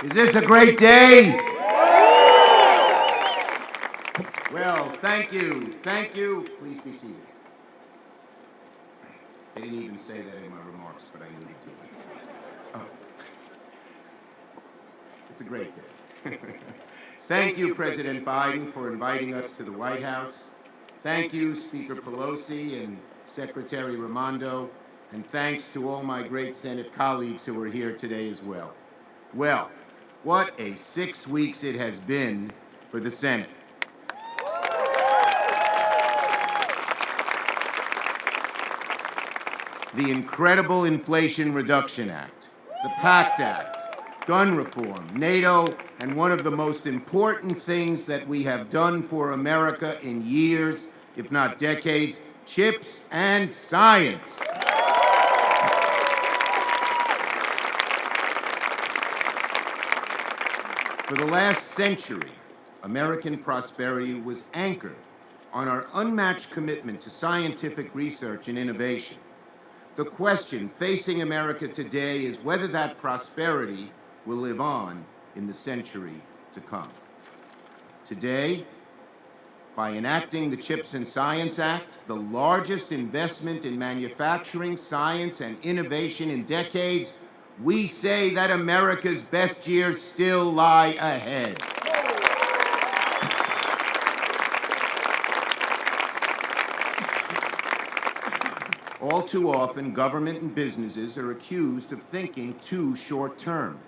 Is this a great day? Well, thank you. Thank you. Please be seated. I didn't even say that in my remarks, but I needed to. Oh. It's a great day. Thank you, President Biden, for inviting us to the White House. Thank you, Speaker Pelosi and Secretary Raimondo. And thanks to all my great Senate colleagues who are here today as well. Well, what a 6 weeks it has been for the Senate. The incredible Inflation Reduction Act, the PACT Act, gun reform, NATO, and one of the most important things that we have done for America in years, if not decades, chips and science. For the last century, American prosperity was anchored on our unmatched commitment to scientific research and innovation. The question facing America today is whether that prosperity will live on in the century to come. Today, by enacting the CHIPS and Science Act, the largest investment in manufacturing, science, and innovation in decades, we say that America's best years still lie ahead. All too often, government and businesses are accused of thinking too short-term.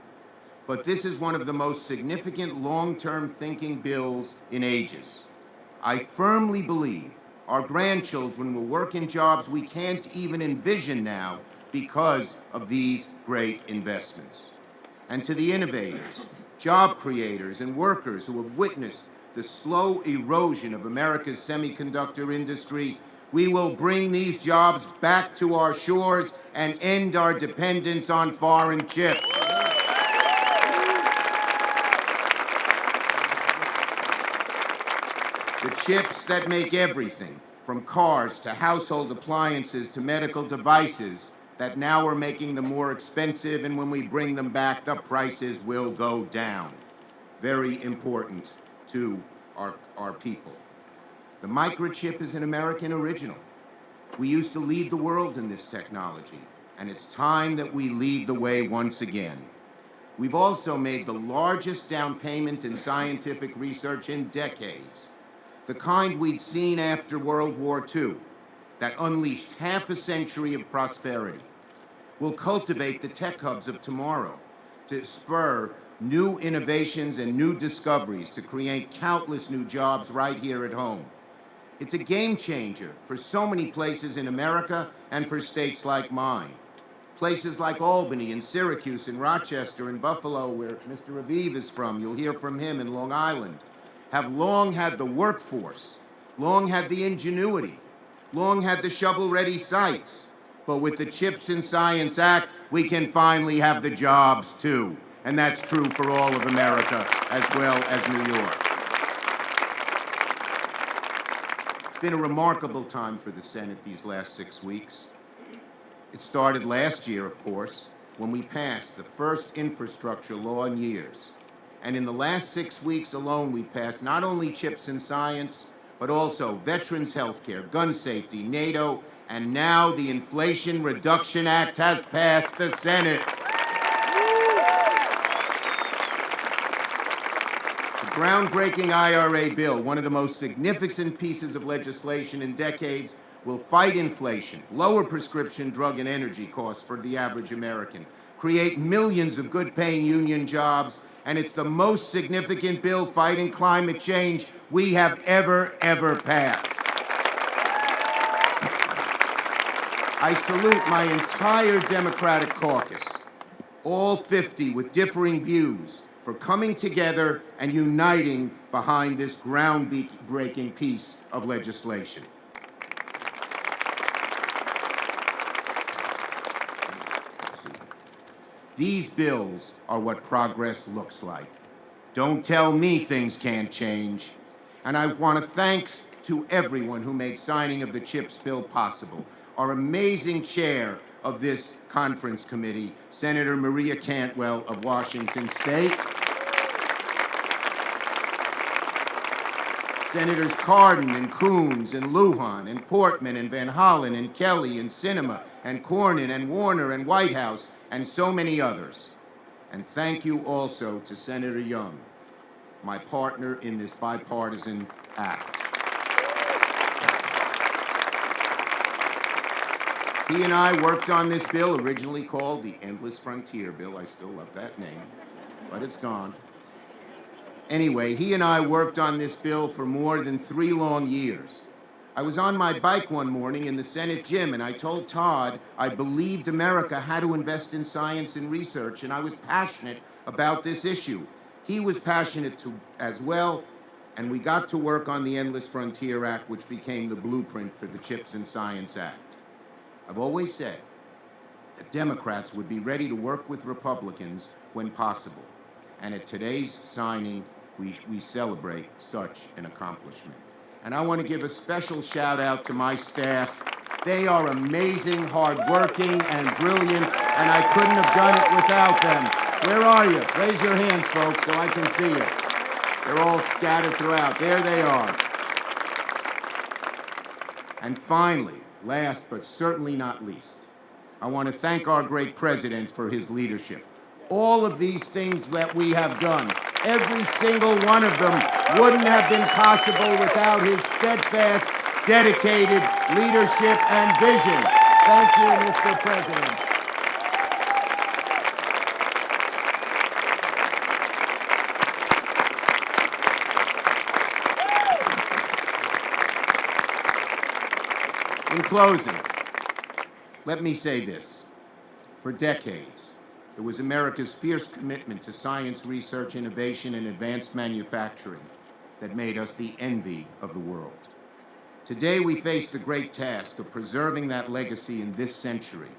But this is one of the most significant long-term thinking bills in ages. I firmly believe our grandchildren will work in jobs we can't even envision now because of these great investments. And to the innovators, job creators, and workers who have witnessed the slow erosion of America's semiconductor industry, we will bring these jobs back to our shores and end our dependence on foreign chips. The chips that make everything, from cars to household appliances to medical devices, that now are making them more expensive, and when we bring them back, the prices will go down. Very important to our people. The microchip is an American original. We used to lead the world in this technology, and it's time that we lead the way once again. We've also made the largest down payment in scientific research in decades, the kind we'd seen after World War II, that unleashed half a century of prosperity. We'll cultivate the tech hubs of tomorrow to spur new innovations and new discoveries to create countless new jobs right here at home. It's a game changer for so many places in America and for states like mine. Places like Albany and Syracuse and Rochester and Buffalo, where Mr. Aviv is from, you'll hear from him, in Long Island, have long had the workforce, long had the ingenuity, long had the shovel-ready sites. But with the CHIPS and Science Act, we can finally have the jobs too. And that's true for all of America as well as New York. It's been a remarkable time for the Senate these last 6 weeks. It started last year, of course, when we passed the first infrastructure law in years. And in the last 6 weeks alone, we passed not only CHIPS and Science, but also veterans health care, gun safety, NATO, and now the Inflation Reduction Act has passed the Senate. The groundbreaking IRA bill, one of the most significant pieces of legislation in decades, will fight inflation, lower prescription drug and energy costs for the average American, create millions of good-paying union jobs, and it's the most significant bill fighting climate change we have ever passed. I salute my entire Democratic caucus, all 50 with differing views, for coming together and uniting behind this groundbreaking piece of legislation. These bills are what progress looks like. Don't tell me things can't change. And I want to thanks to everyone who made signing of the CHIPS bill possible. Our amazing chair, of this conference committee, Senator Maria Cantwell of Washington State, Senators Cardin and Coons and Lujan and Portman and Van Hollen and Kelly and Sinema and Cornyn and Warner and Whitehouse and so many others. And thank you also to Senator Young, my partner in this bipartisan act. He and I worked on this bill, originally called the Endless Frontier Bill. I still love that name, but it's gone. Anyway, he and I worked on this bill for more than 3 long years. I was on my bike one morning in the Senate gym, and I told Todd I believed America had to invest in science and research, and I was passionate about this issue. He was passionate as well, and we got to work on the Endless Frontier Act, which became the blueprint for the CHIPS and Science Act. I've always said that Democrats would be ready to work with Republicans when possible, and at today's signing, we celebrate such an accomplishment. And I want to give a special shout out to my staff. They are amazing, hardworking, and brilliant, and I couldn't have done it without them. Where are you? Raise your hands, folks, so I can see you. They're all scattered throughout. There they are. And finally, last but certainly not least, I want to thank our great president for his leadership. All of these things that we have done, every single one of them wouldn't have been possible without his steadfast, dedicated leadership and vision. Thank you, Mr. President. In closing, let me say this. For decades, it was America's fierce commitment to science, research, innovation, and advanced manufacturing that made us the envy of the world. Today, we face the great task of preserving that legacy in this century,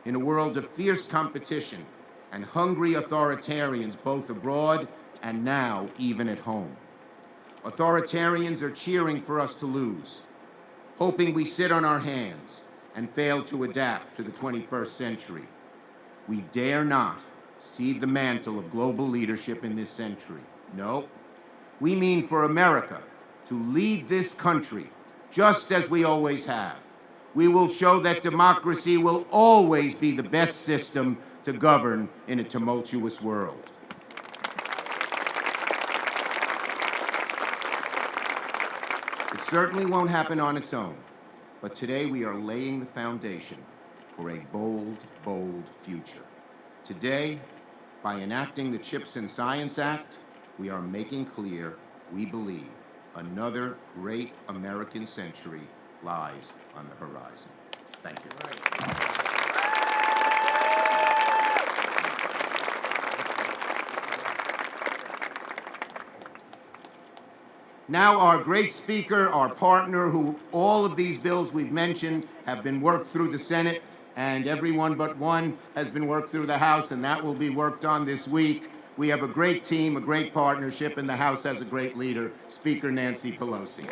in a world of fierce competition and hungry authoritarians both abroad and now even at home. Authoritarians are cheering for us to lose, hoping we sit on our hands and fail to adapt to the 21st century. We dare not cede the mantle of global leadership in this century. No, we mean for America to lead this country just as we always have. We will show that democracy will always be the best system to govern in a tumultuous world. It certainly won't happen on its own, but today we are laying the foundation for a bold, bold future. Today, by enacting the CHIPS and Science Act, we are making clear we believe another great American century lies on the horizon. Thank you. Now our great speaker, our partner, who all of these bills we've mentioned have been worked through the Senate, and everyone but one has been worked through the House, and that will be worked on this week. We have a great team, a great partnership, and the House has a great leader, Speaker Nancy Pelosi.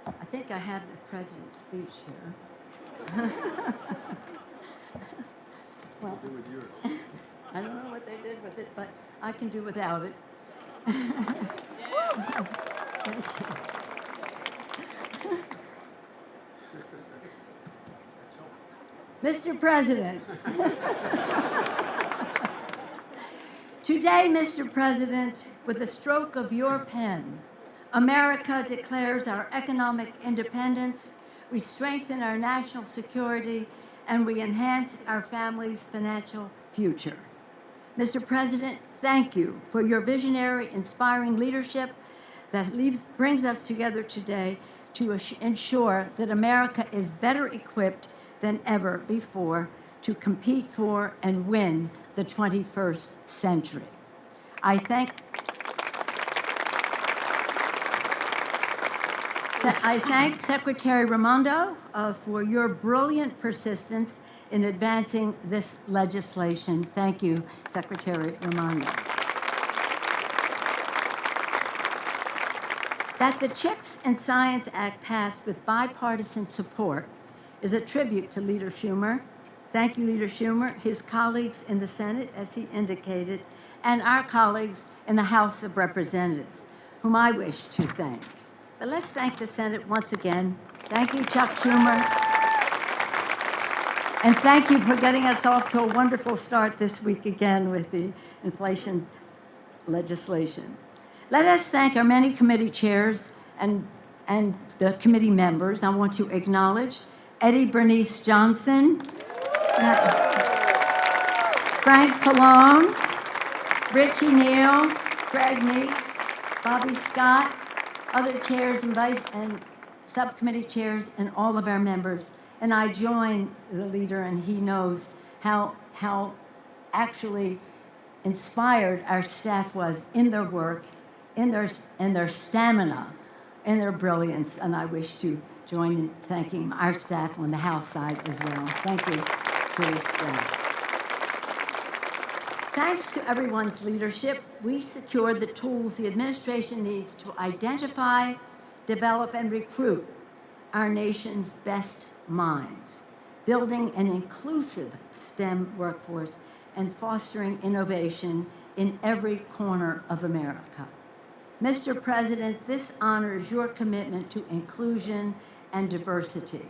I think I have the president's speech here. Well, What do with yours? I don't know what they did with it, but I can do without it. Mr. President. Today, Mr. President, with the stroke of your pen, America declares our economic independence, we strengthen our national security, and we enhance our family's financial future. Mr. President, thank you for your visionary, inspiring leadership that brings us together today to ensure that America is better equipped than ever before to compete for and win the 21st century. I thank Secretary Raimondo for your brilliant persistence in advancing this legislation. Thank you, Secretary Raimondo. That the CHIPS and Science Act passed with bipartisan support is a tribute to Leader Schumer. Thank you, Leader Schumer, his colleagues in the Senate, as he indicated, and our colleagues in the House of Representatives, whom I wish to thank. But let's thank the Senate once again. Thank you, Chuck Schumer. And thank you for getting us off to a wonderful start this week again with the inflation legislation. Let us thank our many committee chairs and the committee members. I want to acknowledge Eddie Bernice Johnson, Frank Pallone, Richie Neal, Craig Meeks, Bobby Scott, other chairs and subcommittee chairs, and all of our members. And I join the leader, and he knows how actually inspired our staff was in their work, in their stamina, in their brilliance. And I wish to join in thanking our staff on the House side as well. Thank you to the staff. Thanks to everyone's leadership, we secured the tools the administration needs to identify, develop, and recruit our nation's best minds, building an inclusive STEM workforce and fostering innovation in every corner of America. Mr. President, this honors your commitment to inclusion and diversity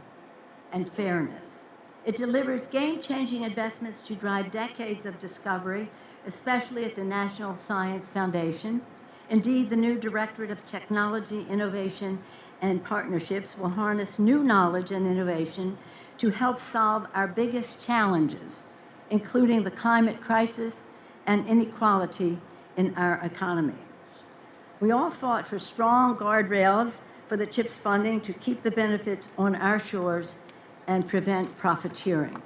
and fairness. It delivers game-changing investments to drive decades of discovery, especially at the National Science Foundation. Indeed, the new Directorate of Technology, Innovation, and Partnerships will harness new knowledge and innovation to help solve our biggest challenges, including the climate crisis and inequality in our economy. We all fought for strong guardrails for the CHIPS funding to keep the benefits on our shores and prevent profiteering.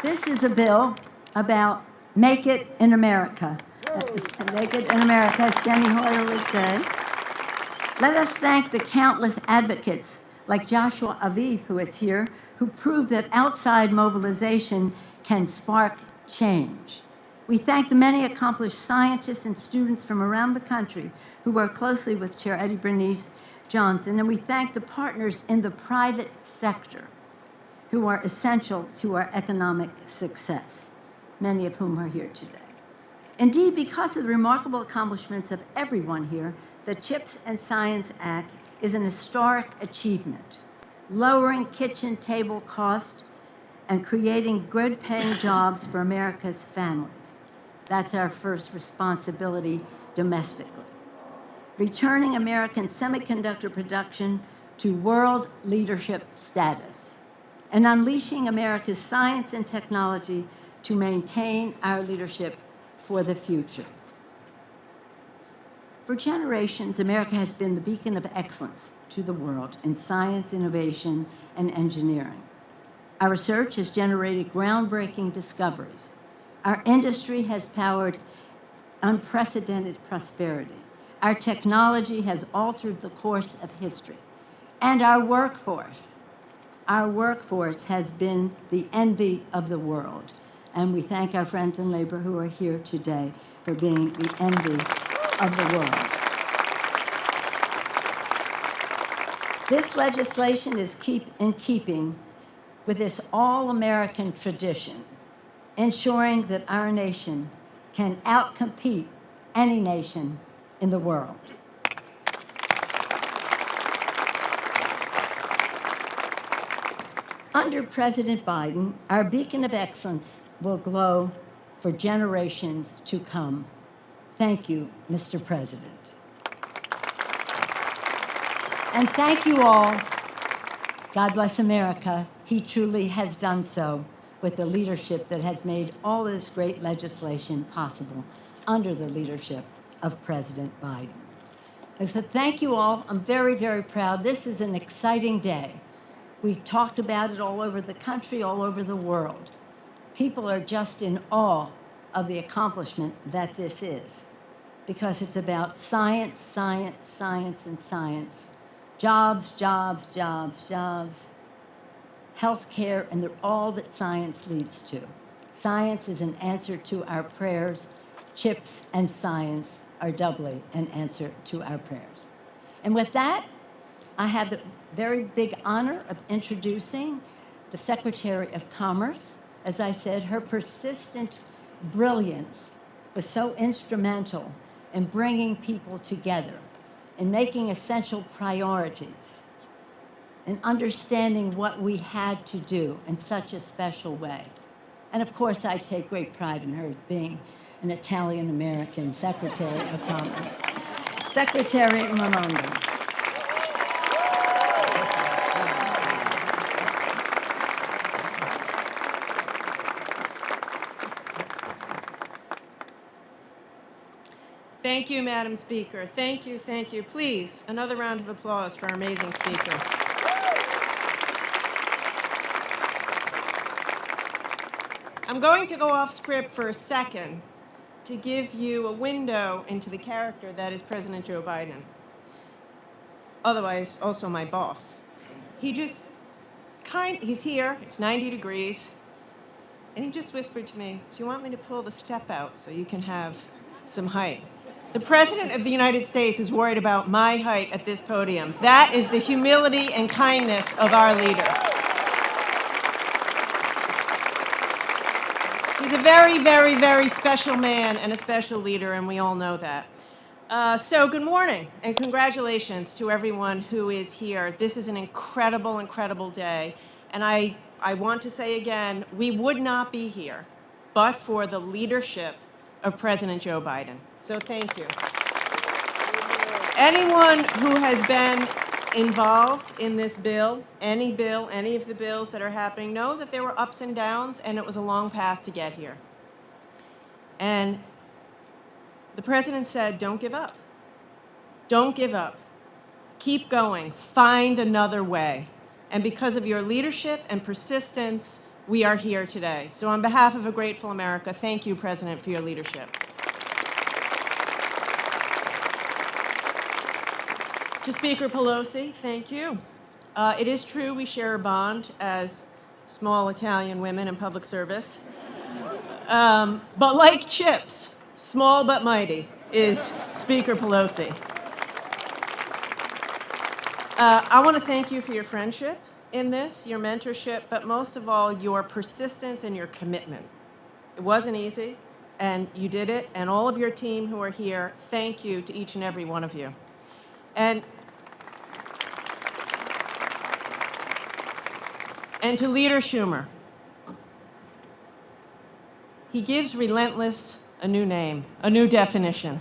This is a bill about Make It in America. Make It in America, as Steny Hoyer would say. Let us thank the countless advocates like Joshua Aviv, who is here, who proved that outside mobilization can spark change. We thank the many accomplished scientists and students from around the country who work closely with Chair Eddie Bernice Johnson, and we thank the partners in the private sector who are essential to our economic success, many of whom are here today. Indeed, because of the remarkable accomplishments of everyone here, the CHIPS and Science Act is an historic achievement, lowering kitchen table cost and creating good-paying jobs for America's families. That's our first responsibility domestically. Returning American semiconductor production to world leadership status, and unleashing America's science and technology to maintain our leadership for the future. For generations, America has been the beacon of excellence to the world in science, innovation, and engineering. Our research has generated groundbreaking discoveries. Our industry has powered unprecedented prosperity. Our technology has altered the course of history. And our workforce has been the envy of the world. And we thank our friends in labor who are here today for being the envy of the world. This legislation is in keeping with this all-American tradition, ensuring that our nation can outcompete any nation in the world. Under President Biden, our beacon of excellence will glow for generations to come. Thank you, Mr. President. And thank you all. God bless America. He truly has done so with the leadership that has made all this great legislation possible under the leadership of President Biden. And so thank you all. I'm very, very proud. This is an exciting day. We talked about it all over the country, all over the world. People are just in awe of the accomplishment that this is, because it's about science, science, science, and science Jobs, jobs, jobs, jobs. Healthcare, and they're all that science leads to. Science is an answer to our prayers. Chips and science are doubly an answer to our prayers. And with that, I have the very big honor of introducing the Secretary of Commerce. As I said, her persistent brilliance was so instrumental in bringing people together, in making essential priorities, in understanding what we had to do in such a special way. And of course, I take great pride in her being an Italian-American Secretary of Commerce. Secretary Raimondo. Thank you, Madam Speaker. Thank you, thank you. Please, another round of applause for our amazing speaker. I'm going to go off script for a second to give you a window into the character that is President Joe Biden. Otherwise, also my boss. He's here, it's 90 degrees, and he just whispered to me, "Do you want me to pull the step out so you can have some height?" The President of the United States is worried about my height at this podium. That is the humility and kindness of our leader. He's a very, very, very special man and a special leader, and we all know that. So good morning and congratulations to everyone who is here. This is an incredible, incredible day. And I want to say again, we would not be here but for the leadership of President Joe Biden. So thank you. Anyone who has been involved in this bill, any of the bills that are happening, know that there were ups and downs, and it was a long path to get here. And the president said, don't give up. Don't give up. Keep going. Find another way. And because of your leadership and persistence, we are here today. So on behalf of a grateful America, thank you, President, for your leadership. To Speaker Pelosi, thank you. It is true we share a bond as small Italian women in public service. But like chips, small but mighty is Speaker Pelosi. I want to thank you for your friendship in this, your mentorship, but most of all, your persistence and your commitment. It wasn't easy, and you did it, and all of your team who are here, thank you to each and every one of you. And to Leader Schumer, he gives relentless a new name, a new definition.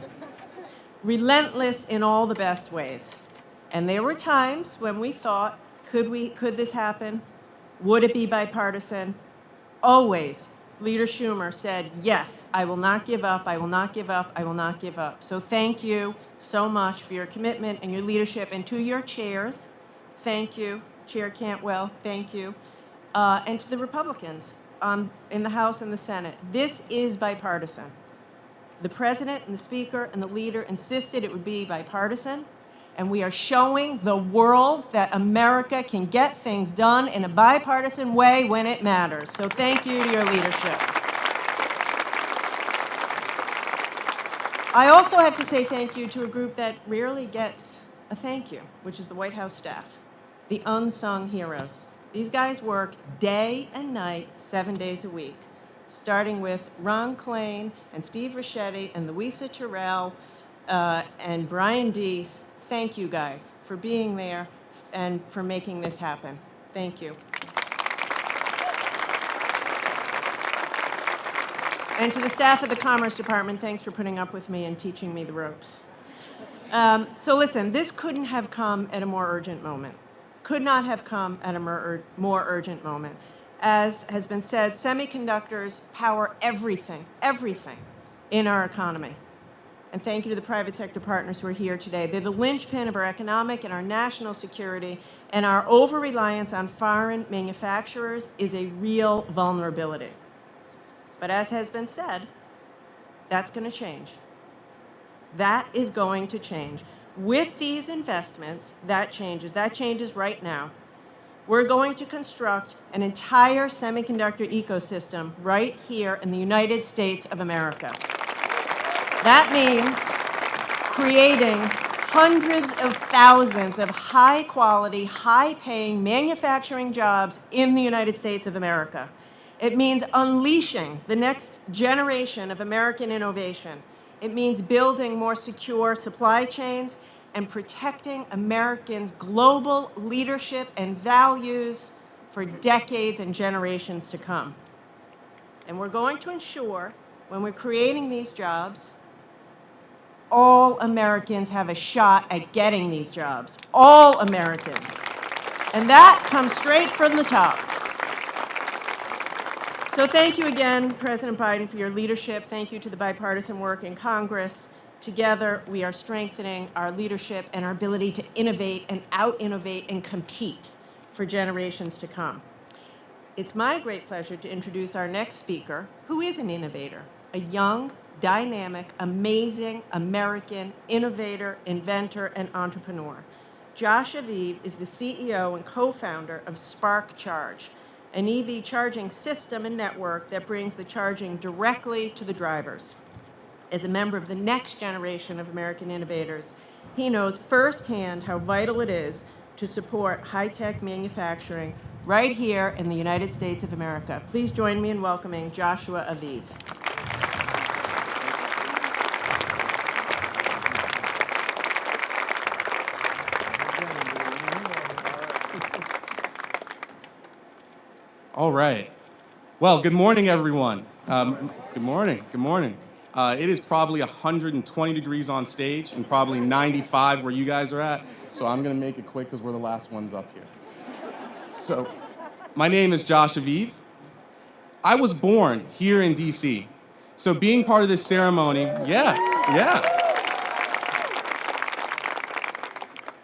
Relentless in all the best ways. And there were times when we thought, could this happen? Would it be bipartisan? Always, Leader Schumer said, yes, I will not give up, I will not give up, I will not give up. So thank you so much for your commitment and your leadership. And to your chairs, thank you. Chair Cantwell, thank you. And to the Republicans in the House and the Senate, this is bipartisan. The President and the Speaker and the leader insisted it would be bipartisan. And we are showing the world that America can get things done in a bipartisan way when it matters. So thank you to your leadership. I also have to say thank you to a group that rarely gets a thank you, which is the White House staff, the unsung heroes. These guys work day and night, 7 days a week, starting with Ron Klain and Steve Ricchetti and Louisa Terrell and Brian Deese. Thank you guys for being there and for making this happen. Thank you. And to the staff of the Commerce Department, thanks for putting up with me and teaching me the ropes. So listen, this couldn't have come at a more urgent moment. Could not have come at a more urgent moment. As has been said, semiconductors power everything in our economy. And thank you to the private sector partners who are here today. They're the linchpin of our economic and our national security, and our over-reliance on foreign manufacturers is a real vulnerability. But as has been said, that's going to change. That is going to change. With these investments, that changes right now. We're going to construct an entire semiconductor ecosystem right here in the United States of America. That means creating hundreds of thousands of high-quality, high-paying manufacturing jobs in the United States of America. It means unleashing the next generation of American innovation. It means building more secure supply chains and protecting Americans' global leadership and values for decades and generations to come. And we're going to ensure, when we're creating these jobs, all Americans have a shot at getting these jobs. All Americans. And that comes straight from the top. So thank you again, President Biden, for your leadership. Thank you to the bipartisan work in Congress. Together, we are strengthening our leadership and our ability to innovate and out-innovate and compete for generations to come. It's my great pleasure to introduce our next speaker, who is an innovator, a young, dynamic, amazing American innovator, inventor, and entrepreneur. Josh Aviv is the CEO and co-founder of Spark Charge, an EV charging system and network that brings the charging directly to the drivers. As a member of the next generation of American innovators, he knows firsthand how vital it is to support high-tech manufacturing right here in the United States of America. Please join me in welcoming Joshua Aviv. All right. Well, good morning, everyone. Good morning. Good morning. It is probably 120 degrees on stage and probably 95 where you guys are at. So I'm going to make it quick because we're the last ones up here. So my name is Josh Aviv. I was born here in D.C. So being part of this ceremony,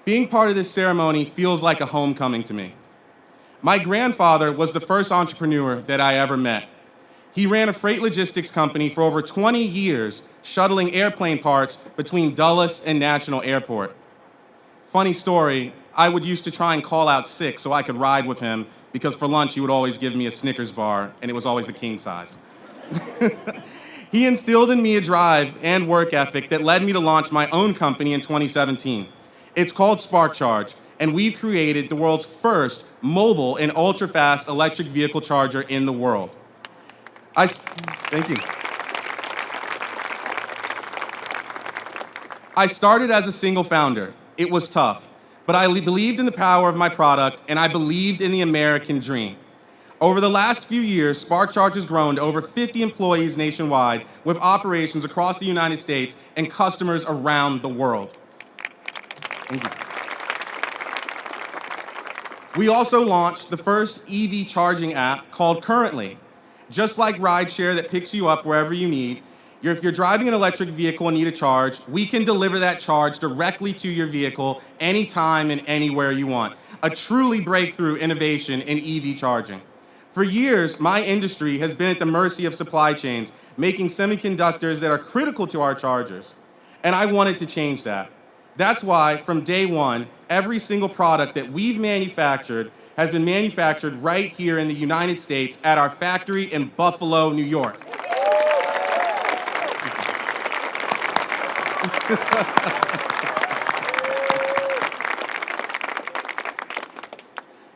being part of this ceremony feels like a homecoming to me. My grandfather was the first entrepreneur that I ever met. He ran a freight logistics company for over 20 years, shuttling airplane parts between Dulles and National Airport. Funny story, I would used to try and call out sick so I could ride with him because for lunch he would always give me a Snickers bar and it was always the king size. He instilled in me a drive and work ethic that led me to launch my own company in 2017. It's called Spark Charge, and we've created the world's first mobile and ultra-fast electric vehicle charger in the world. Thank you. I started as a single founder. It was tough, but I believed in the power of my product, and I believed in the American dream. Over the last few years, Spark Charge has grown to over 50 employees nationwide with operations across the United States and customers around the world. Thank you. We also launched the first EV charging app called Currently. Just like rideshare that picks you up wherever you need, if you're driving an electric vehicle and need a charge, we can deliver that charge directly to your vehicle anytime and anywhere you want. A truly breakthrough innovation in EV charging. For years, my industry has been at the mercy of supply chains, making semiconductors that are critical to our chargers. And I wanted to change that. That's why, from day one, every single product that we've manufactured has been manufactured right here in the United States at our factory in Buffalo, New York.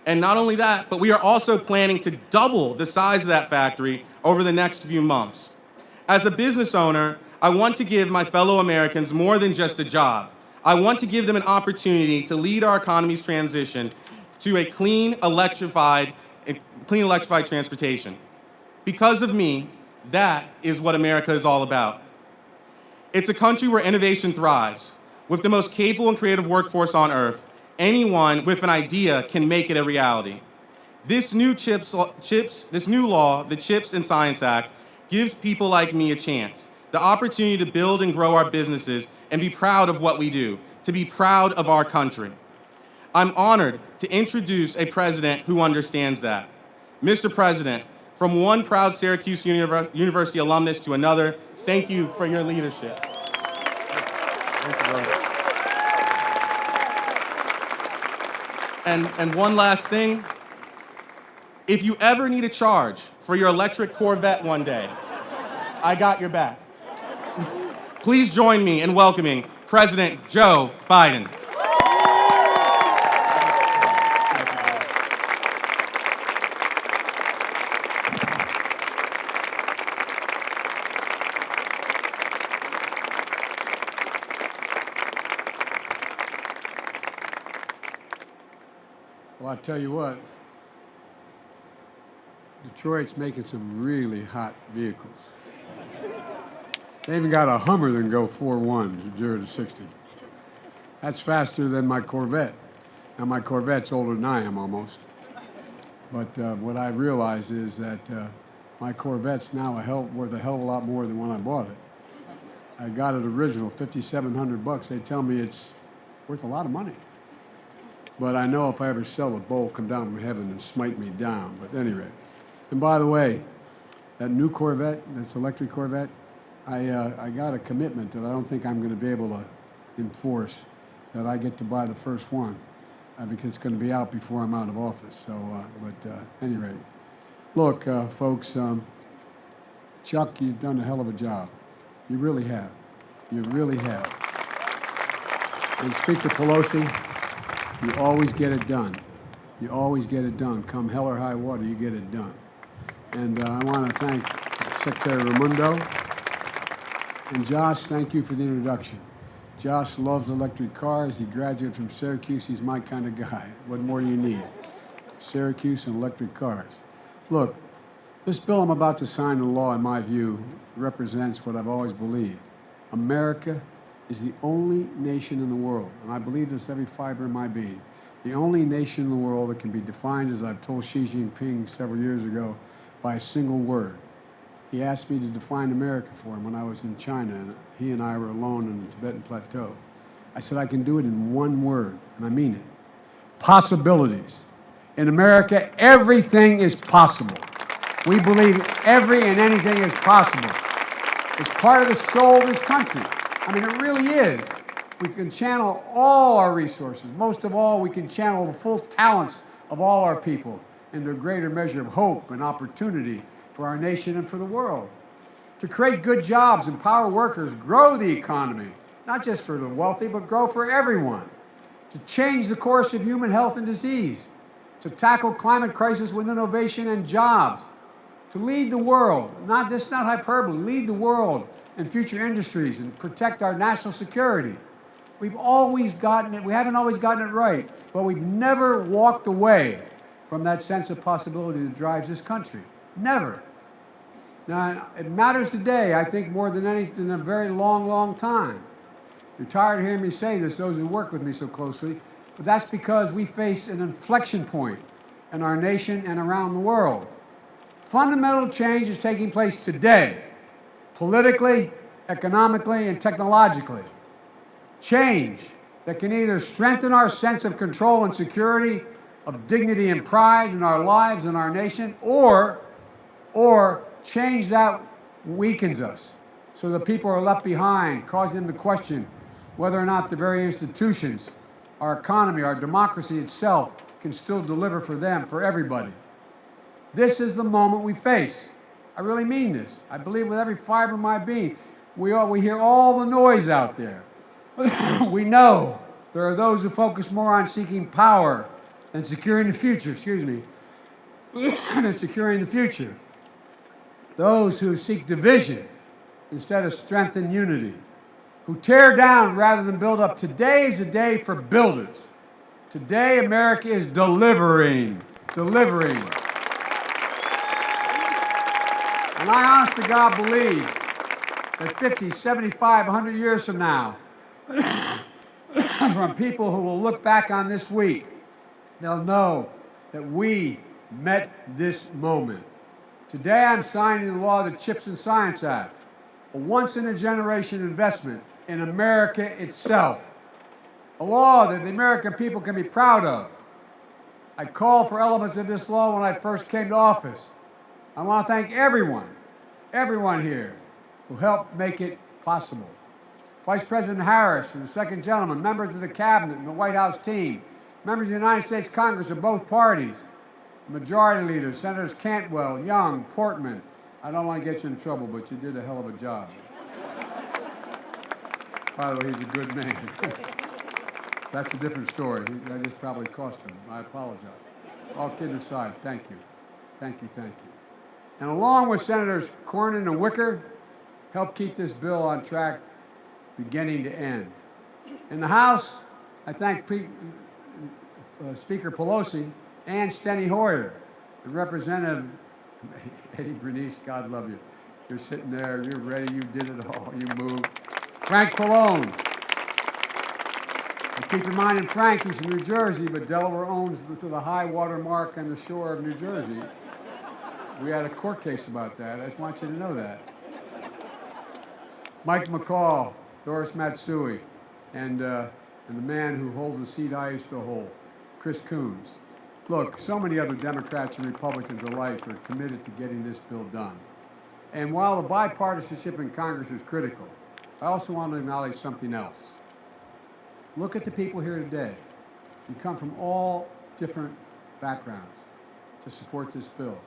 And not only that, but we are also planning to double the size of that factory over the next few months. As a business owner, I want to give my fellow Americans more than just a job. I want to give them an opportunity to lead our economy's transition to a clean, electrified transportation. Because of me, that is what America is all about. It's a country where innovation thrives. With the most capable and creative workforce on earth, anyone with an idea can make it a reality. This new law, the CHIPS and Science Act, gives people like me a chance, the opportunity to build and grow our businesses and be proud of what we do, to be proud of our country. I'm honored to introduce a president who understands that. Mr. President, from one proud Syracuse University alumnus to another, thank you for your leadership. Thank you, brother. And one last thing, if you ever need a charge for your electric Corvette one day, I got your back. Please join me in welcoming President Joe Biden. Well, I'll tell you what, Detroit's making some really hot vehicles. They even got a Hummer that can go 4.1, 0 to 60. That's faster than my Corvette. Now, my Corvette's older than I am almost. But what I realize is that my Corvette's now worth a hell of a lot more than when I bought it. I got it original, $5,700. They tell me it's worth a lot of money. But I know if I ever sell it, Bo will come down from heaven and smite me down. But anyway, and by the way, that new Corvette, that's electric Corvette, I got a commitment that I don't think I'm going to be able to enforce, that I get to buy the first one because it's going to be out before I'm out of office. So, anyway, look, folks, Chuck, you've done a hell of a job. You really have. You really have. And Speaker Pelosi, you always get it done. You always get it done. Come hell or high water, you get it done. And I want to thank Secretary Raimondo. And Josh, thank you for the introduction. Josh loves electric cars. He graduated from Syracuse. He's my kind of guy. What more do you need? Syracuse and electric cars. Look, this bill I'm about to sign into law, in my view, represents what I've always believed. America is the only nation in the world, and I believe this every fiber in my being, the only nation in the world that can be defined, as I've told Xi Jinping several years ago, by a single word. He asked me to define America for him when I was in China, and he and I were alone in the Tibetan Plateau. I said, I can do it in one word, and I mean it. Possibilities. In America, everything is possible. We believe every and anything is possible. It's part of the soul of this country. I mean, it really is. We can channel all our resources. Most of all, we can channel the full talents of all our people into a greater measure of hope and opportunity for our nation and for the world. To create good jobs, empower workers, grow the economy, not just for the wealthy, but grow for everyone. To change the course of human health and disease. To tackle climate crisis with innovation and jobs. To lead the world, this is not hyperbole, lead the world in future industries and protect our national security. We've always gotten it, we haven't always gotten it right, but we've never walked away from that sense of possibility that drives this country. Never. Now, it matters today, I think, more than anything in a very long, long time. You're tired of hearing me say this, those who work with me so closely, but that's because we face an inflection point in our nation and around the world. Fundamental change is taking place today, politically, economically, and technologically. Change that can either strengthen our sense of control and security, of dignity and pride in our lives and our nation, or change that weakens us so that people are left behind, causing them to question whether or not the very institutions, our economy, our democracy itself can still deliver for them, for everybody. This is the moment we face. I really mean this. I believe with every fiber of my being. We hear all the noise out there. We know there are those who focus more on seeking power than securing the future, than securing the future. Those who seek division instead of strength and unity, who tear down rather than build up. Today is a day for builders. Today, America is delivering. And I honest to God believe that 50, 75, 100 years from now, from people who will look back on this week, they'll know that we met this moment. Today I'm signing the law of the Chips and Science Act, a once-in-a-generation investment in America itself, a law that the American people can be proud of. I called for elements of this law when I first came to office. I want to thank everyone here who helped make it possible. Vice President Harris and the Second Gentleman, members of the Cabinet and the White House team, Members of the United States Congress of both parties, Majority Leaders, Senators Cantwell, Young, Portman. I don't want to get you in trouble, but you did a hell of a job. By the way, he's a good man. That's a different story. That just probably cost him. I apologize. All kidding aside, thank you. Thank you, thank you. And along with Senators Cornyn and Wicker, helped keep this bill on track beginning to end. In the House, I thank Speaker Pelosi and Steny Hoyer, and Representative Eddie Bernice, God love you. You're sitting there, you're ready, you did it all, you moved. Frank Pallone. I keep reminding Frank he's from New Jersey, but Delaware owns the high water mark on the shore of New Jersey. We had a court case about that. I just want you to know that. Mike McCall, Doris Matsui, and the man who holds the seat I used to hold, Chris Coons. Look, so many other Democrats and Republicans alike are committed to getting this bill done. And while the bipartisanship in Congress is critical, I also want to acknowledge something else. Look at the people here today. You come from all different backgrounds to support this bill.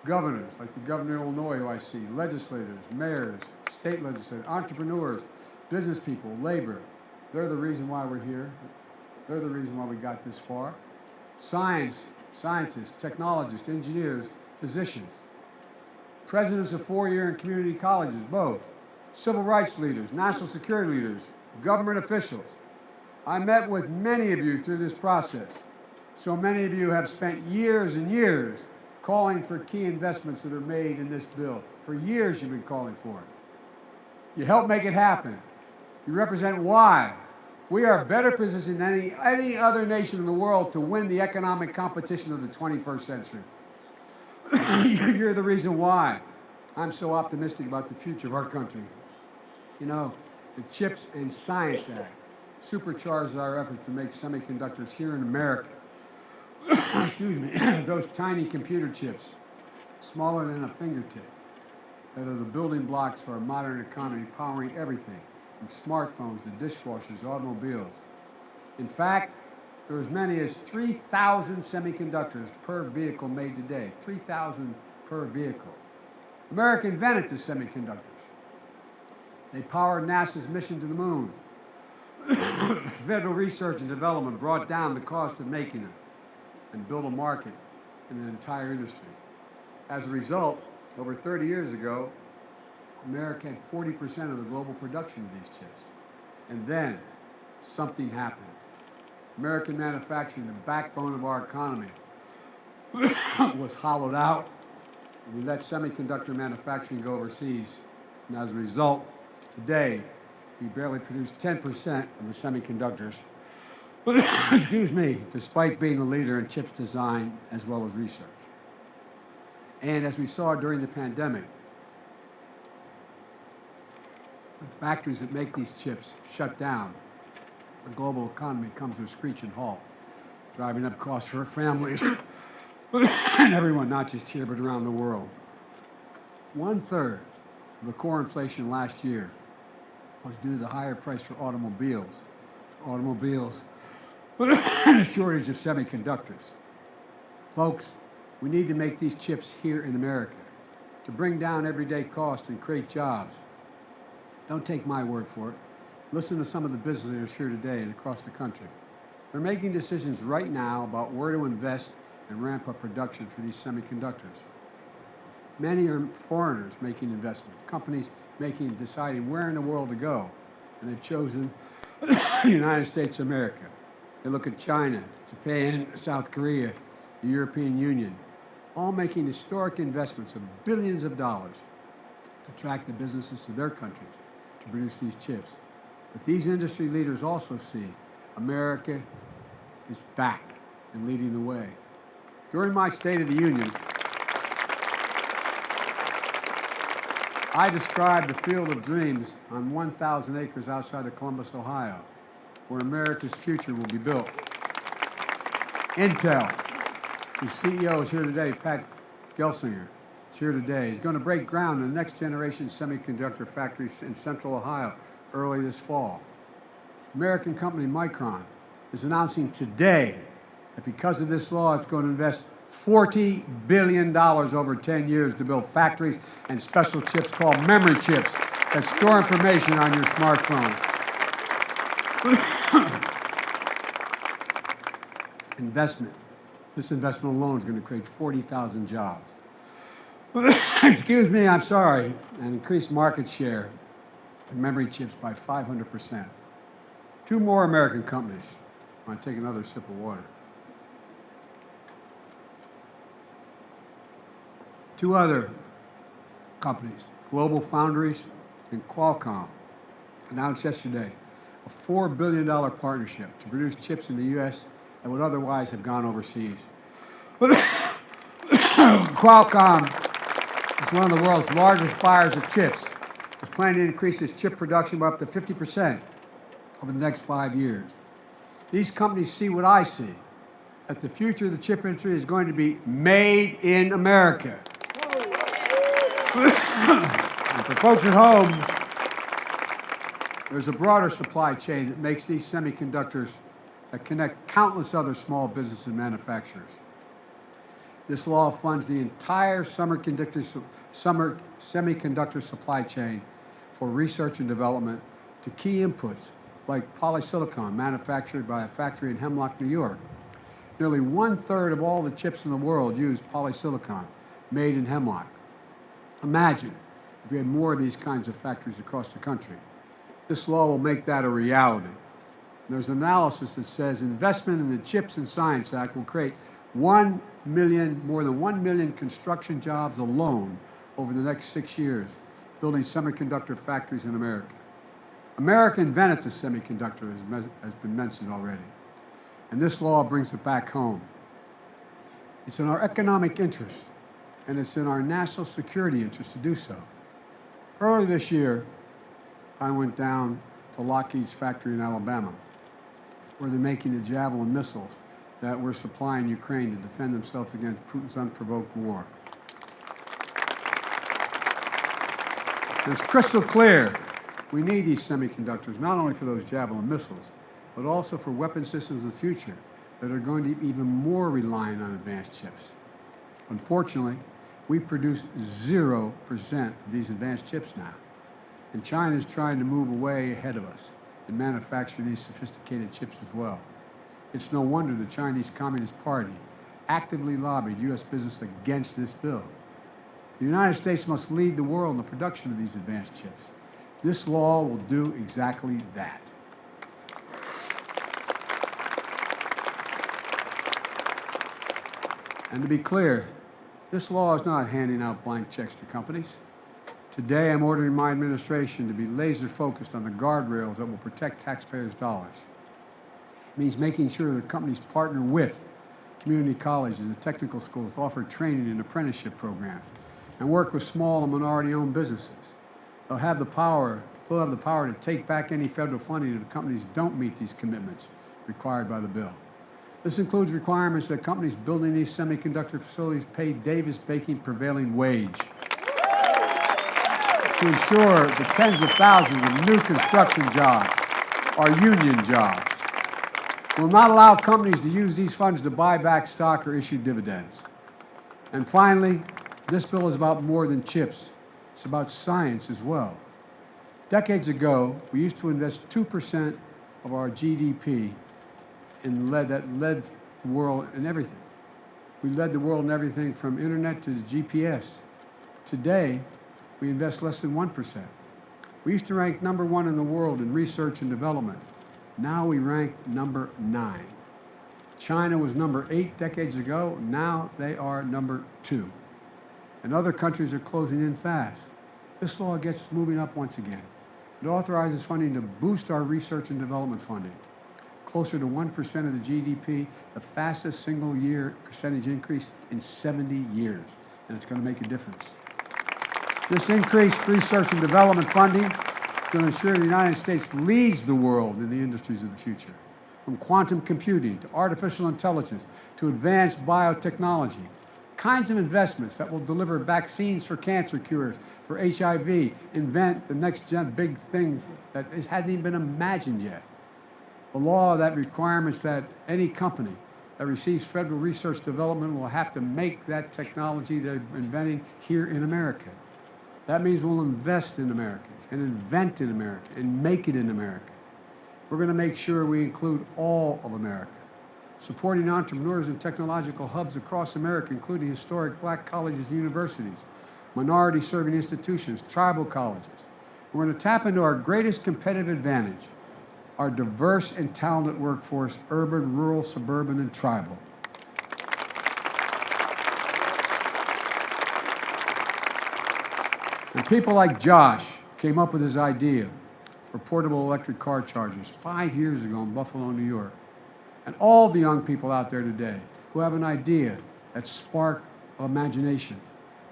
Governors, like the governor of Illinois, who I see, legislators, mayors, state legislators, entrepreneurs, business people, labor. They're the reason why we're here. They're the reason why we got this far. Scientists, technologists, engineers, physicians. Presidents of four-year and community colleges, both. Civil rights leaders, national security leaders, government officials. I met with many of you through this process. So many of you have spent years and years calling for key investments that are made in this bill. For years you've been calling for it. You helped make it happen. You represent why we are better positioned than any other nation in the world to win the economic competition of the 21st century. You're the reason why I'm so optimistic about the future of our country. You know, the CHIPS and Science Act supercharged our efforts to make semiconductors here in America. Excuse me, those tiny computer chips, smaller than a fingertip, that are the building blocks for our modern economy, powering everything, from smartphones to dishwashers, automobiles. In fact, there are as many as 3,000 semiconductors per vehicle made today, 3,000 per vehicle. America invented the semiconductors. They powered NASA's mission to the moon. Federal research and development brought down the cost of making them and built a market in an entire industry. As a result, over 30 years ago, America had 40% of the global production of these chips. And then something happened. American manufacturing, the backbone of our economy, was hollowed out. We let semiconductor manufacturing go overseas. And as a result, today, we barely produce 10% of the semiconductors, excuse me, despite being the leader in chips design as well as research. And as we saw during the pandemic, the factories that make these chips shut down, the global economy comes to a screeching halt, driving up costs for families and everyone, not just here, but around the world. 1/3 of the core inflation last year was due to the higher price for automobiles, and a shortage of semiconductors. Folks, we need to make these chips here in America to bring down everyday costs and create jobs. Don't take my word for it. Listen to some of the business leaders here today and across the country. They're making decisions right now about where to invest and ramp up production for these semiconductors. Many are foreigners making investments, companies deciding where in the world to go, and they've chosen the United States of America. They look at China, Japan, South Korea, the European Union, all making historic investments of billions of dollars to attract the businesses to their countries to produce these chips. But these industry leaders also see America is back and leading the way. During my State of the Union, I described the Field of Dreams on 1,000 acres outside of Columbus, Ohio, where America's future will be built. Intel, whose CEO is here today, Pat Gelsinger, is here today. He's going to break ground in the next generation semiconductor factory in central Ohio early this fall. American company Micron is announcing today that because of this law, it's going to invest $40 billion over 10 years to build factories and special chips called memory chips that store information on your smartphone. Investment. This investment alone is going to create 40,000 jobs. Excuse me, I'm sorry, and increase market share in memory chips by 500%. 2 more American companies. I want to take another sip of water. 2 other companies, Global Foundries and Qualcomm, announced yesterday a $4 billion partnership to produce chips in the U.S. that would otherwise have gone overseas. Qualcomm is one of the world's largest buyers of chips. It's planning to increase its chip production by up to 50% over the next 5 years. These companies see what I see, that the future of the chip industry is going to be made in America. And for folks at home, there's a broader supply chain that makes these semiconductors that connect countless other small businesses and manufacturers. This law funds the entire semiconductor supply chain for research and development to key inputs like polysilicon manufactured by a factory in Hemlock, New York. Nearly 1/3 of all the chips in the world use polysilicon made in Hemlock. Imagine if we had more of these kinds of factories across the country. This law will make that a reality. There's analysis that says investment in the CHIPS and Science Act will create more than 1 million construction jobs alone over the next 6 years, building semiconductor factories in America. America invented the semiconductor, has been mentioned already. And this law brings it back home. It's in our economic interest, and it's in our national security interest to do so. Earlier this year, I went down to Lockheed's factory in Alabama, where they're making the Javelin missiles that we're supplying Ukraine to defend themselves against Putin's unprovoked war. It's crystal clear we need these semiconductors, not only for those Javelin missiles, but also for weapon systems of the future that are going to be even more reliant on advanced chips. Unfortunately, we produce 0% of these advanced chips now. And China is trying to move away ahead of us and manufacture these sophisticated chips as well. It's no wonder the Chinese Communist Party actively lobbied U.S. business against this bill. The United States must lead the world in the production of these advanced chips. This law will do exactly that. And to be clear, this law is not handing out blank checks to companies. Today, I'm ordering my administration to be laser focused on the guardrails that will protect taxpayers' dollars. It means making sure that companies partner with community colleges and technical schools to offer training and apprenticeship programs and work with small and minority-owned businesses. They'll have the power to take back any federal funding if the companies don't meet these commitments required by the bill. This includes requirements that companies building these semiconductor facilities pay Davis-Bacon prevailing wage to ensure the tens of thousands of new construction jobs are union jobs. We'll not allow companies to use these funds to buy back stock or issue dividends. And finally, this bill is about more than chips. It's about science as well. Decades ago, we used to invest 2% of our GDP in that led the world in everything. We led the world in everything from internet to the GPS. Today, we invest less than 1%. We used to rank number 1 in the world in research and development. Now we rank number 9. China was number 8 decades ago. Now they are number 2. And other countries are closing in fast. This law gets moving up once again. It authorizes funding to boost our research and development funding, closer to 1% of the GDP, the fastest single-year percentage increase in 70 years, and it's going to make a difference. This increased research and development funding is going to ensure the United States leads the world in the industries of the future, from quantum computing to artificial intelligence to advanced biotechnology, kinds of investments that will deliver vaccines for cancer cures, for HIV, invent the next big thing that hadn't even been imagined yet. A law that requires that any company that receives federal research development will have to make that technology they're inventing here in America. That means we'll invest in America and invent in America and make it in America. We're going to make sure we include all of America, supporting entrepreneurs and technological hubs across America, including historic black colleges and universities, minority-serving institutions, tribal colleges. We're going to tap into our greatest competitive advantage, our diverse and talented workforce, urban, rural, suburban, and tribal. And people like Josh came up with this idea for portable electric car chargers 5 years ago in Buffalo, New York. And all the young people out there today who have an idea that spark imagination,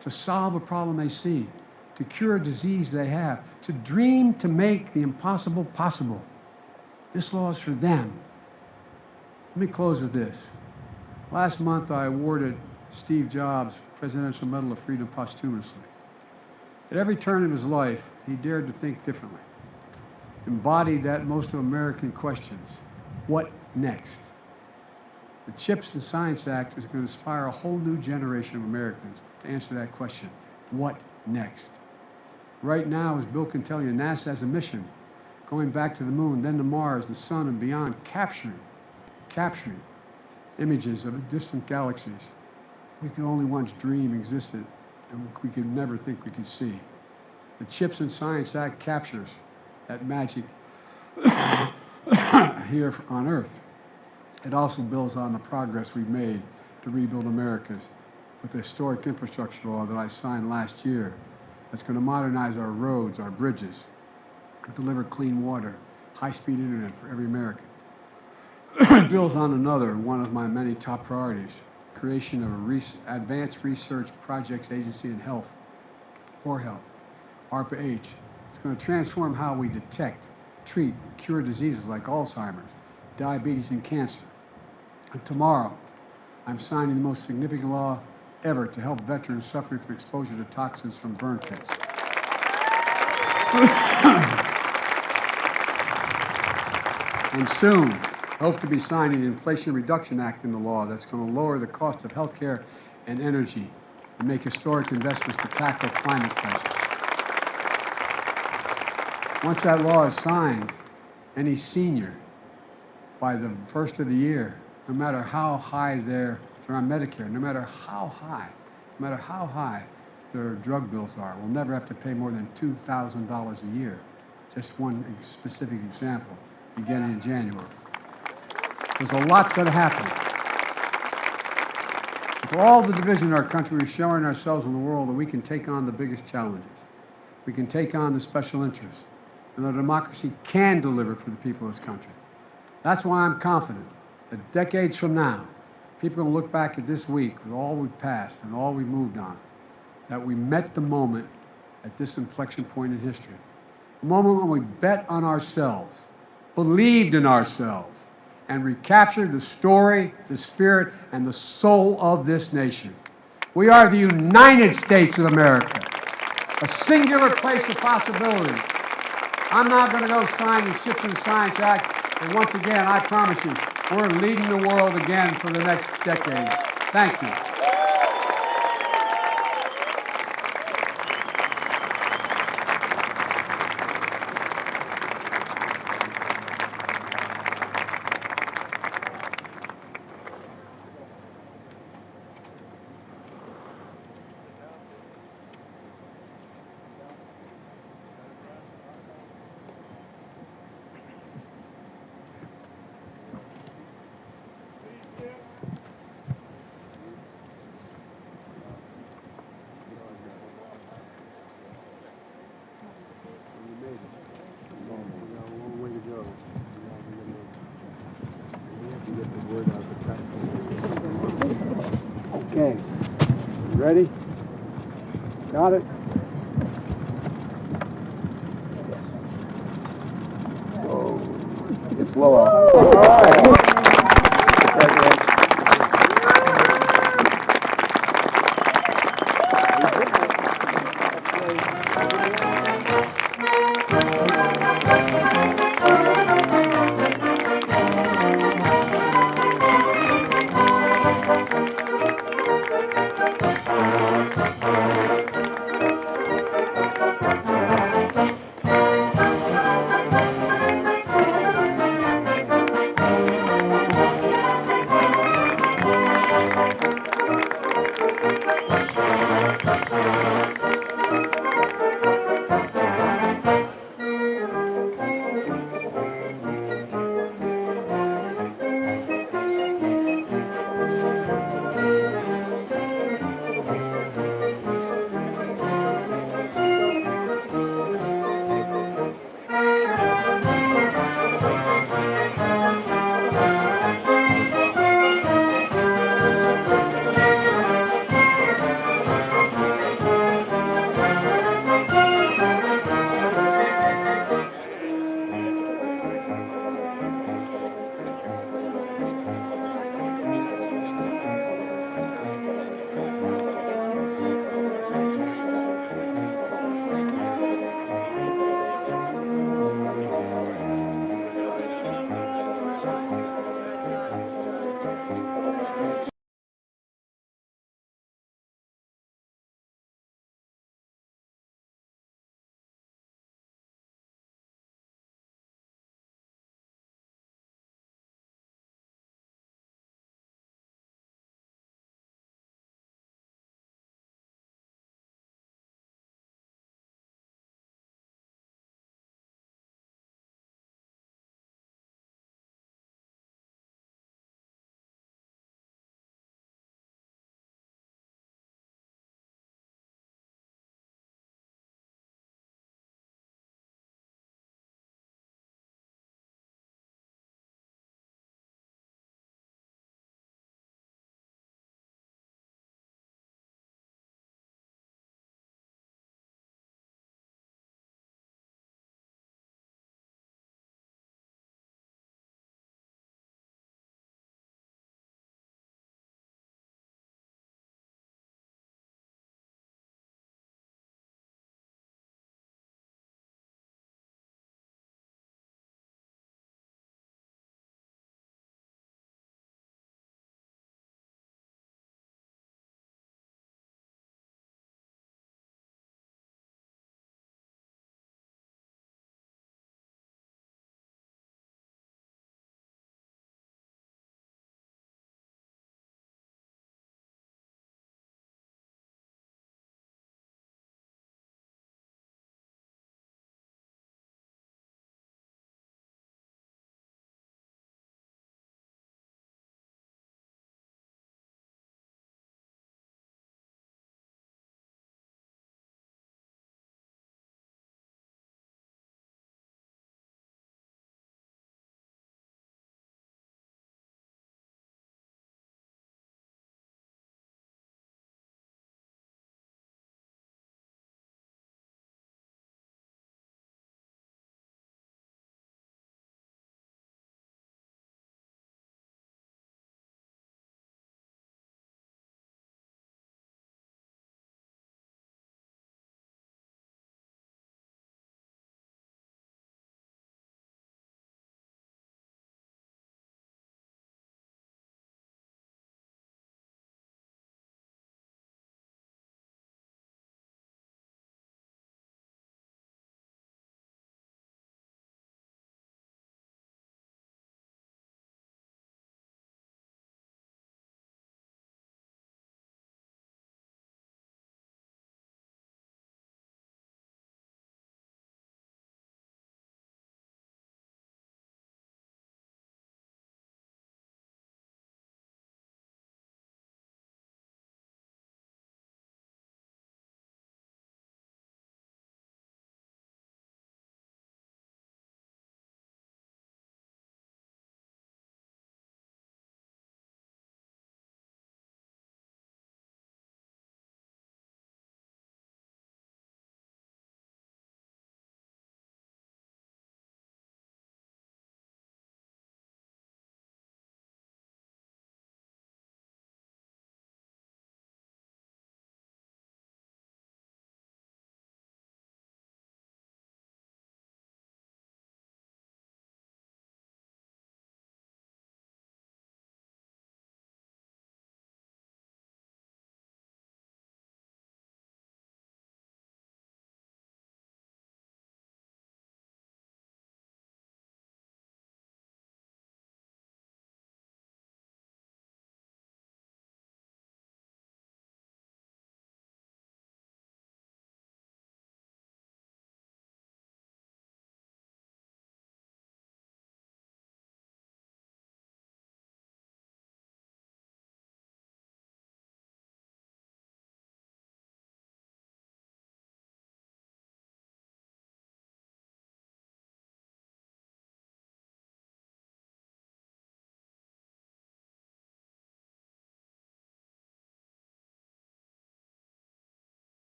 to solve a problem they see, to cure a disease they have, to dream to make the impossible possible. This law is for them. Let me close with this. Last month, I awarded Steve Jobs Presidential Medal of Freedom posthumously. At every turn of his life, he dared to think differently, embodied that most of American questions. What next? The CHIPS and Science Act is going to inspire a whole new generation of Americans to answer that question. What next? Right now, as Bill can tell you, NASA has a mission going back to the moon, then to Mars, the sun, and beyond, capturing images of distant galaxies we could only once dream existed and we could never think we could see. The CHIPS and Science Act captures that magic here on Earth. It also builds on the progress we've made to rebuild America's with the historic infrastructure law that I signed last year that's going to modernize our roads, our bridges, and deliver clean water, high-speed internet for every American. It builds on another, one of my many top priorities, creation of an advanced research projects agency in health, for health, ARPA-H. It's going to transform how we detect, treat, cure diseases like Alzheimer's, diabetes, and cancer. And tomorrow, I'm signing the most significant law ever to help veterans suffering from exposure to toxins from burn pits. And soon, I hope to be signing the Inflation Reduction Act into law that's going to lower the cost of health care and energy and make historic investments to tackle climate crisis. Once that law is signed, any senior, by the first of the year, no matter how high they're on Medicare, no matter how high their drug bills are, will never have to pay more than $2,000 a year. Just one specific example, beginning in January. There's a lot going to happen. For all the division in our country, we're showing ourselves in the world that we can take on the biggest challenges. We can take on the special interests, and our democracy can deliver for the people of this country. That's why I'm confident that decades from now, people will look back at this week with all we've passed and all we've moved on, that we met the moment at this inflection point in history. A moment when we bet on ourselves, believed in ourselves, and recaptured the story, the spirit, and the soul of this nation. We are the United States of America, a singular place of possibility. I'm not going to go sign the CHIPS and Science Act, but once again, I promise you, we're leading the world again for the next decades. Thank you. Okay, ready? Got it? Yes. Oh, it's low.